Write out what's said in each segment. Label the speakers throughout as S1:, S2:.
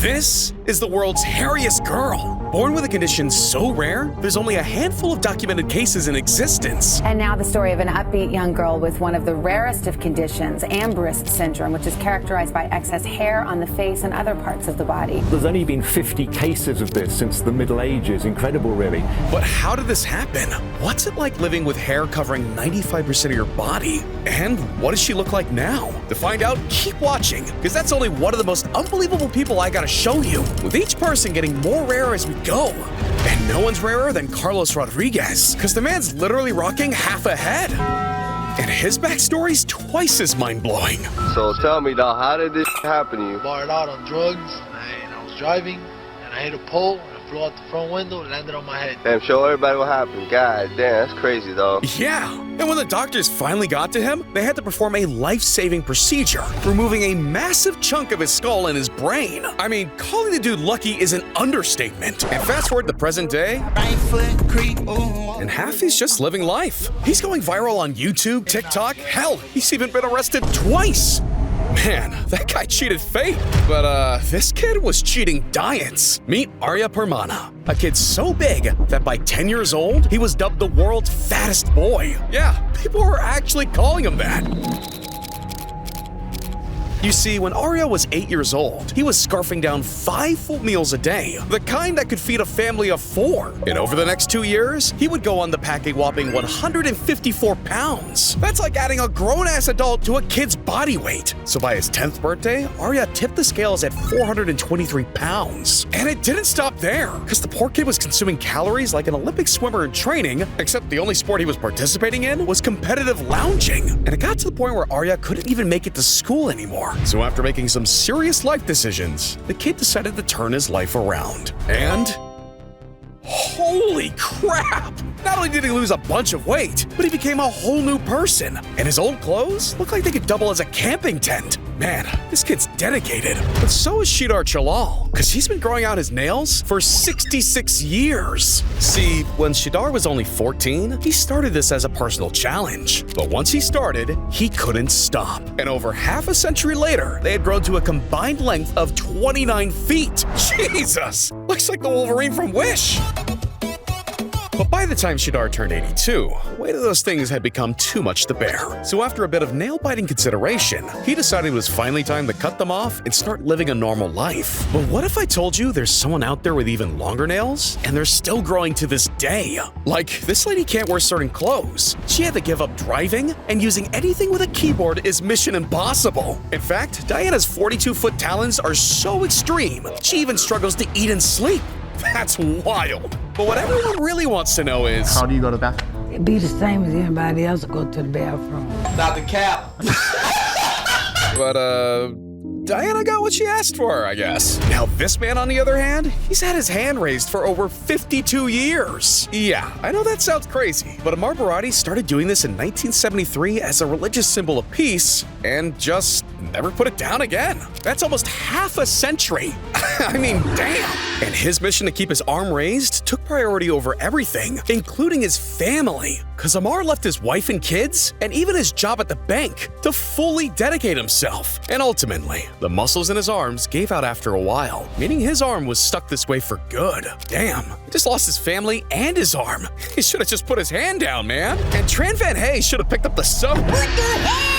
S1: This is the world's hairiest girl. Born with a condition so rare, there's only a handful of documented cases in existence.
S2: And now the story of an upbeat young girl with one of the rarest of conditions, rarest syndrome, which is characterized by excess hair on the face and other parts of the body.
S3: There's only been 50 cases of this since the Middle Ages. Incredible, really.
S1: But how did this happen? What's it like living with hair covering 95% of your body? And what does she look like now? To find out, keep watching, because that's only one of the most unbelievable people I gotta show you, with each person getting more rare as we go. And no one's rarer than Carlos Rodriguez, because the man's literally rocking half a head. And his backstory's twice as mind-blowing.
S4: So tell me, dog, how did this happen to you?
S5: Barred out on drugs, and I was driving, and I hit a pole, and I flew out the front window and landed on my head.
S4: Damn, show everybody what happened. God damn, that's crazy, dog.
S1: Yeah, and when the doctors finally got to him, they had to perform a life-saving procedure, removing a massive chunk of his skull and his brain. I mean, calling the dude lucky is an understatement. And fast forward to present day, and half he's just living life. He's going viral on YouTube, TikTok, hell, he's even been arrested twice. Man, that guy cheated fate. But this kid was cheating diets. Meet Arya Permana, a kid so big that by 10 years old, he was dubbed the world's fattest boy. Yeah, people were actually calling him that. You see, when Arya was 8 years old, he was scarfing down 5 full meals a day, the kind that could feed a family of 4. And over the next 2 years, he would go on to pack a whopping 154 pounds. That's like adding a grown-ass adult to a kid's body weight. So by his 10th birthday, Arya tipped the scales at 423 pounds. And it didn't stop there, because the poor kid was consuming calories like an Olympic swimmer in training, except the only sport he was participating in was competitive lounging. And it got to the point where Arya couldn't even make it to school anymore. So after making some serious life decisions, the kid decided to turn his life around. And holy crap! Not only did he lose a bunch of weight, but he became a whole new person. And his old clothes look like they could double as a camping tent. Man, this kid's dedicated. But so is Shidar Chalal, because he's been growing out his nails for 66 years. See, when Shidar was only 14, he started this as a personal challenge. But once he started, he couldn't stop. And over half a century later, they had grown to a combined length of 29 feet. Jesus! Looks like the Wolverine from Wish. But by the time Shidar turned 82, weight of those things had become too much to bear. So after a bit of nail-biting consideration, he decided it was finally time to cut them off and start living a normal life. But what if I told you there's someone out there with even longer nails, and they're still growing to this day? Like, this lady can't wear certain clothes. She had to give up driving, and using anything with a keyboard is mission impossible. In fact, Diana's 42-foot talons are so extreme, she even struggles to eat and sleep. That's wild. But what everyone really wants to know is,
S6: how do you go to the bathroom?
S7: It'd be the same as anybody else to go to the bathroom.
S5: Not the cap.
S1: But, Diana got what she asked for, I guess. Now this man, on the other hand, he's had his hand raised for over 52 years. Yeah, I know that sounds crazy, but Amar Barati started doing this in 1973 as a religious symbol of peace and just never put it down again. That's almost half a century. I mean, damn. And his mission to keep his arm raised took priority over everything, including his family. Because Amar left his wife and kids, and even his job at the bank, to fully dedicate himself. And ultimately, the muscles in his arms gave out after a while, meaning his arm was stuck this way for good. Damn, he just lost his family and his arm. He should have just put his hand down, man. And Tran Van Hey should have picked up the sub. What the hell?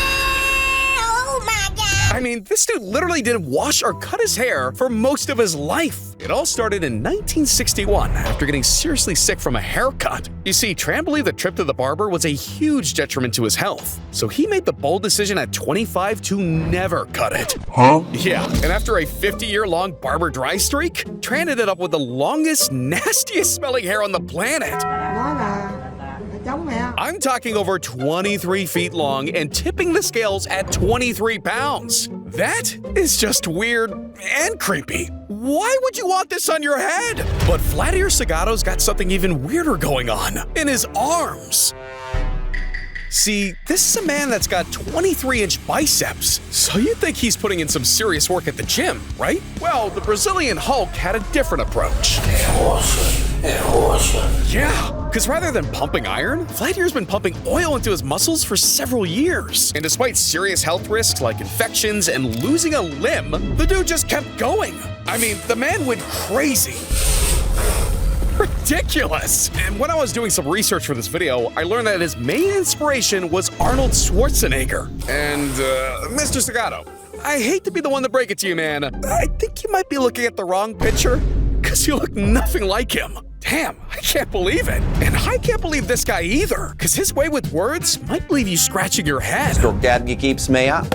S1: Oh my God! I mean, this dude literally didn't wash or cut his hair for most of his life. It all started in 1961 after getting seriously sick from a haircut. You see, Tran believed the trip to the barber was a huge detriment to his health, so he made the bold decision at 25 to never cut it.
S6: Huh?
S1: Yeah, and after a 50-year-long barber dry streak, Tran ended up with the longest, nastiest smelling hair on the planet. I'm talking over 23 feet long and tipping the scales at 23 pounds. That is just weird and creepy. Why would you want this on your head? But Vladimir Sagato's got something even weirder going on in his arms. See, this is a man that's got 23-inch biceps, so you'd think he's putting in some serious work at the gym, right? Well, the Brazilian Hulk had a different approach. Yeah, Because rather than pumping iron, Vladimir has been pumping oil into his muscles for several years. And despite serious health risks like infections and losing a limb, the dude just kept going. I mean, the man went crazy. Ridiculous! And when I was doing some research for this video, I learned that his main inspiration was Arnold Schwarzenegger. And, Mr. Sagato, I hate to be the one to break it to you, man. I think you might be looking at the wrong picture, because you look nothing like him. Damn, I can't believe it. And I can't believe this guy either, because his way with words might leave you scratching your head.
S6: Storkadge keeps me up.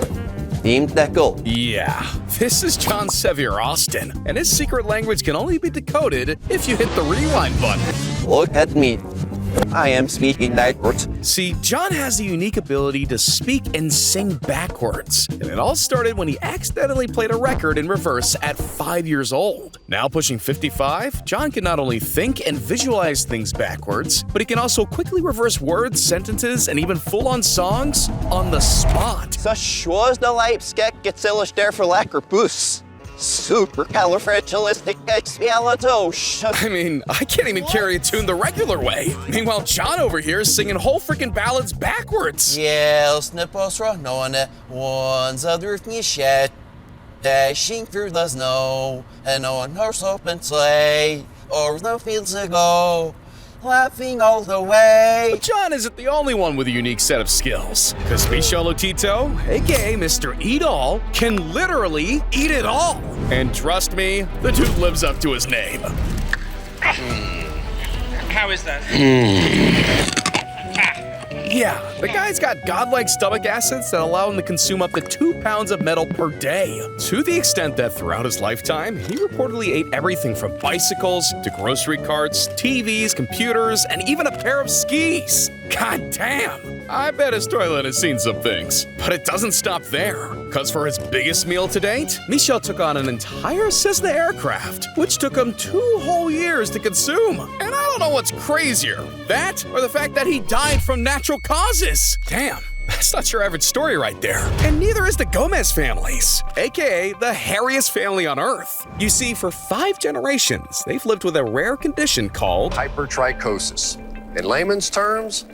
S1: Yeah, this is John Sevier Austin, and his secret language can only be decoded if you hit the rewind button.
S6: Look at me. I am speaking backwards.
S1: See, John has a unique ability to speak and sing backwards, and it all started when he accidentally played a record in reverse at 5 years old. Now pushing 55, John can not only think and visualize things backwards, but he can also quickly reverse words, sentences, and even full-on songs on the spot.
S6: Så shows the light skek gets illustrated for lacquer boost. Supercalifragilisticexpialidocious.
S1: I mean, I can't even carry a tune the regular way. Meanwhile, John over here is singing whole freaking ballads backwards.
S6: Jasne posrånående ones other shed, dashing through the snow, and on horse open sleigh, over the fields to go, laughing all the way.
S1: But John isn't the only one with a unique set of skills, because Michel Tito, aka Mr. Eat All, can literally eat it all. And trust me, the dude lives up to his name.
S8: How is that?
S1: Yeah, the guy's got godlike stomach acids that allow him to consume up to 2 pounds of metal per day, to the extent that throughout his lifetime, he reportedly ate everything from bicycles to grocery carts, TVs, computers, and even a pair of skis. God damn! I bet his toilet has seen some things. But it doesn't stop there, because for his biggest meal to date, Michel took on an entire Cessna aircraft, which took him 2 whole years to consume. And I don't know what's crazier, that or the fact that he died from natural causes. Damn. That's not your average story right there. And neither is the Gomez families, aka the hairiest family on Earth. You see, for 5 generations, they've lived with a rare condition called
S9: hypertrichosis. In layman's terms,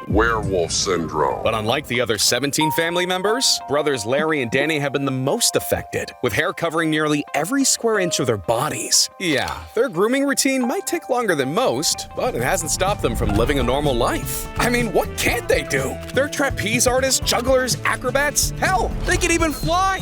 S9: werewolf syndrome.
S1: But unlike the other 17 family members, brothers Larry and Danny have been the most affected, with hair covering nearly every square inch of their bodies. Yeah, their grooming routine might take longer than most, but it hasn't stopped them from living a normal life. I mean, what can't they do? They're trapeze artists, jugglers, acrobats. Hell, they can even fly.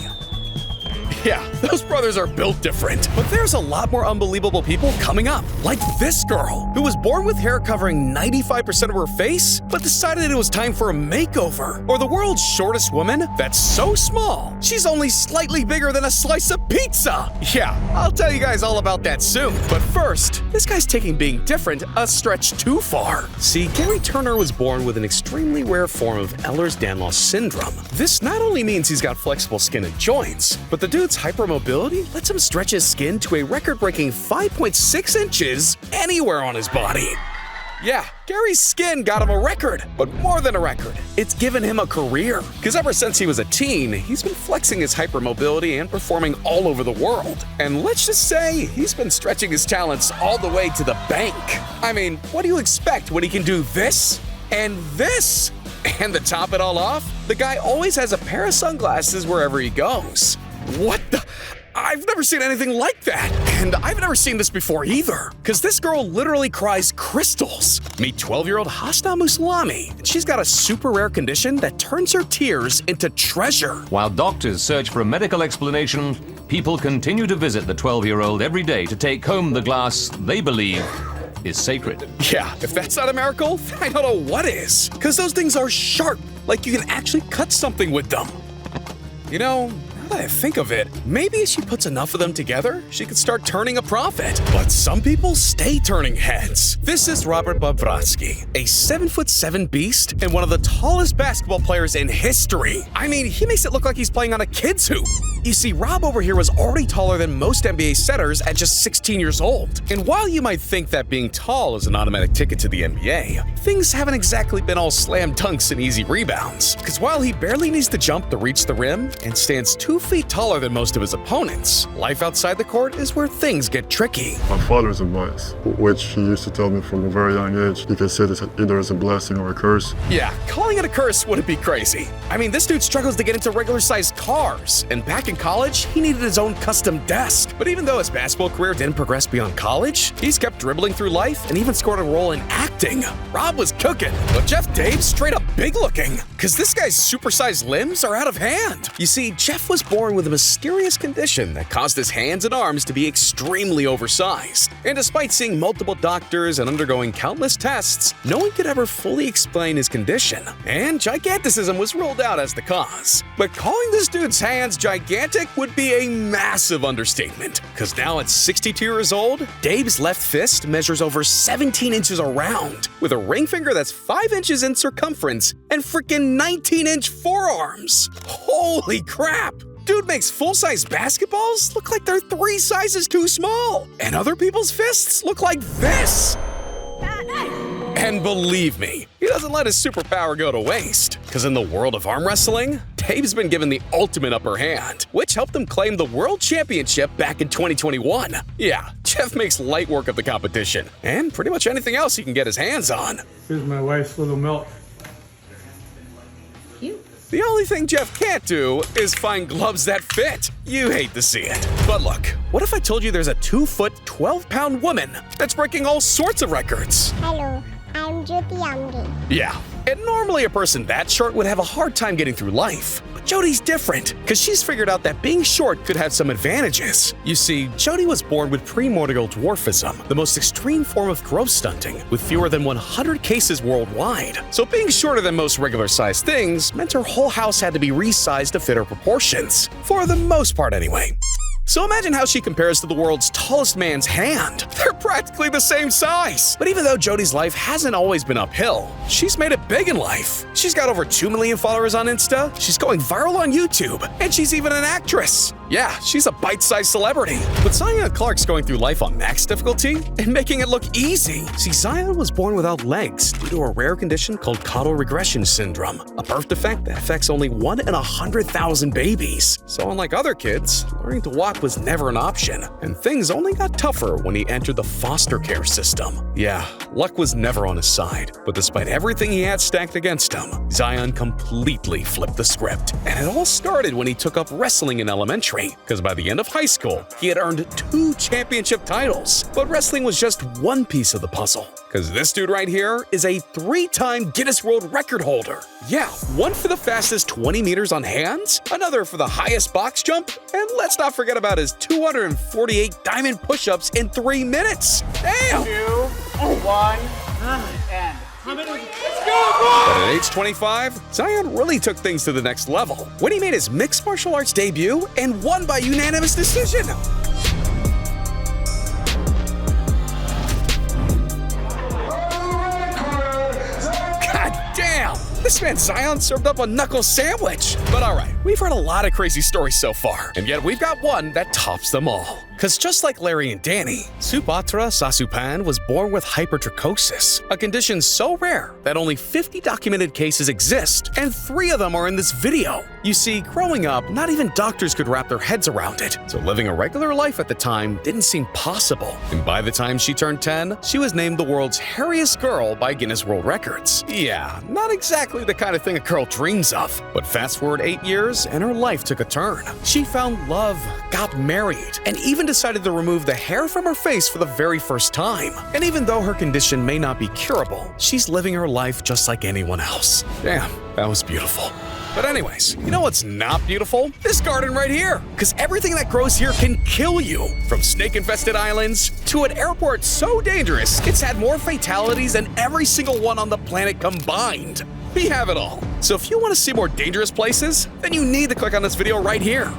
S1: Yeah, those brothers are built different. But there's a lot more unbelievable people coming up, like this girl, who was born with hair covering 95% of her face, but decided it was time for a makeover. Or the world's shortest woman that's so small, she's only slightly bigger than a slice of pizza. Yeah, I'll tell you guys all about that soon. But first, this guy's taking being different a stretch too far. See, Gary Turner was born with an extremely rare form of Ehlers-Danlos syndrome. This not only means he's got flexible skin and joints, but the dude's hypermobility lets him stretch his skin to a record-breaking 5.6 inches anywhere on his body. Yeah, Gary's skin got him a record, but more than a record, it's given him a career. Because ever since he was a teen, he's been flexing his hypermobility and performing all over the world. And let's just say, he's been stretching his talents all the way to the bank. I mean, what do you expect when he can do this and this? And to top it all off, the guy always has a pair of sunglasses wherever he goes. What the? I've never seen anything like that. And I've never seen this before either. Because this girl literally cries crystals. Meet 12-year-old Hasna Muslami. She's got a super rare condition that turns her tears into treasure.
S10: While doctors search for a medical explanation, people continue to visit the 12-year-old every day to take home the glass they believe is sacred.
S1: Yeah, if that's not a miracle, I don't know what is. Because those things are sharp, like you can actually cut something with them. You know, now that I think of it, maybe if she puts enough of them together, she could start turning a profit. But some people stay turning heads. This is Robert Bobrovsky, a 7'7" beast and one of the tallest basketball players in history. I mean, he makes it look like he's playing on a kid's hoop. You see, Rob over here was already taller than most NBA setters at just 16 years old. And while you might think that being tall is an automatic ticket to the NBA, things haven't exactly been all slam dunks and easy rebounds. Because while he barely needs to jump to reach the rim and stands 2 feet taller than most of his opponents, life outside the court is where things get tricky.
S8: My father's advice, which he used to tell me from a very young age, you can see this either as a blessing or a curse.
S1: Yeah, calling it a curse wouldn't be crazy. I mean, this dude struggles to get into regular-sized cars, and back in college, he needed his own custom desk. But even though his basketball career didn't progress beyond college, he's kept dribbling through life and even scored a role in acting. Rob was cooking, but Jeff Dave's straight up big-looking, because this guy's supersized limbs are out of hand. You see, Jeff was born with a mysterious condition that caused his hands and arms to be extremely oversized. And despite seeing multiple doctors and undergoing countless tests, no one could ever fully explain his condition, and giganticism was ruled out as the cause. But calling this dude's hands gigantic would be a massive understatement, because now at 62 years old, Dave's left fist measures over 17 inches around, with a ring finger that's 5 inches in circumference and freaking 19-inch forearms. Holy crap! Dude makes full-size basketballs look like they're 3 sizes too small, and other people's fists look like this. And believe me, he doesn't let his superpower go to waste, because in the world of arm wrestling, Dave's been given the ultimate upper hand, which helped him claim the World Championship back in 2021. Yeah, Jeff makes light work of the competition, and pretty much anything else he can get his hands on.
S11: Here's my wife's little milk.
S1: The only thing Jeff can't do is find gloves that fit. You hate to see it. But look, what if I told you there's a 2-foot, 12-pound woman that's breaking all sorts of records?
S12: Hello, I'm Jyoti Amri.
S1: Yeah, and normally a person that short would have a hard time getting through life. But Jyoti's different, because she's figured out that being short could have some advantages. You see, Jyoti was born with primordial dwarfism, the most extreme form of growth stunting, with fewer than 100 cases worldwide. So being shorter than most regular-sized things meant her whole house had to be resized to fit her proportions. For the most part, anyway. So imagine how she compares to the world's tallest man's hand. They're practically the same size. But even though Jyoti's life hasn't always been uphill, she's made it big in life. She's got over 2 million followers on Insta, she's going viral on YouTube, and she's even an actress. Yeah, she's a bite-sized celebrity. But Zion Clark's going through life on max difficulty and making it look easy. See, Zion was born without legs due to a rare condition called caudal regression syndrome, a birth defect that affects only 1 in 100,000 babies. So unlike other kids, learning to walk was never an option, and things only got tougher when he entered the foster care system. Yeah, luck was never on his side, but despite everything he had stacked against him, Zion completely flipped the script. And it all started when he took up wrestling in elementary, because by the end of high school, he had earned 2 championship titles. But wrestling was just one piece of the puzzle, because this dude right here is a 3-time Guinness World Record holder. Yeah, one for the fastest 20 meters on hands, another for the highest box jump, and let's not forget about his 248 diamond push-ups in 3 minutes. Damn!
S13: 2, 1, and
S1: But at age 25, Zion really took things to the next level when he made his mixed martial arts debut and won by unanimous decision. God damn! This man Zion served up a knuckle sandwich. But alright, we've heard a lot of crazy stories so far, and yet we've got one that tops them all. Because just like Larry and Danny, Subhatra Sasupan was born with hypertrichosis, a condition so rare that only 50 documented cases exist, and 3 of them are in this video. You see, growing up, not even doctors could wrap their heads around it, so living a regular life at the time didn't seem possible. And by the time she turned 10, she was named the world's hairiest girl by Guinness World Records. Yeah, not exactly the kind of thing a girl dreams of. But fast forward 8 years, and her life took a turn. She found love, got married, and even decided to remove the hair from her face for the very first time. And even though her condition may not be curable, she's living her life just like anyone else. Damn, that was beautiful. But anyways, you know what's not beautiful? This garden right here. Because everything that grows here can kill you. From snake-infested islands to an airport so dangerous, it's had more fatalities than every single one on the planet combined. We have it all. So if you want to see more dangerous places, then you need to click on this video right here.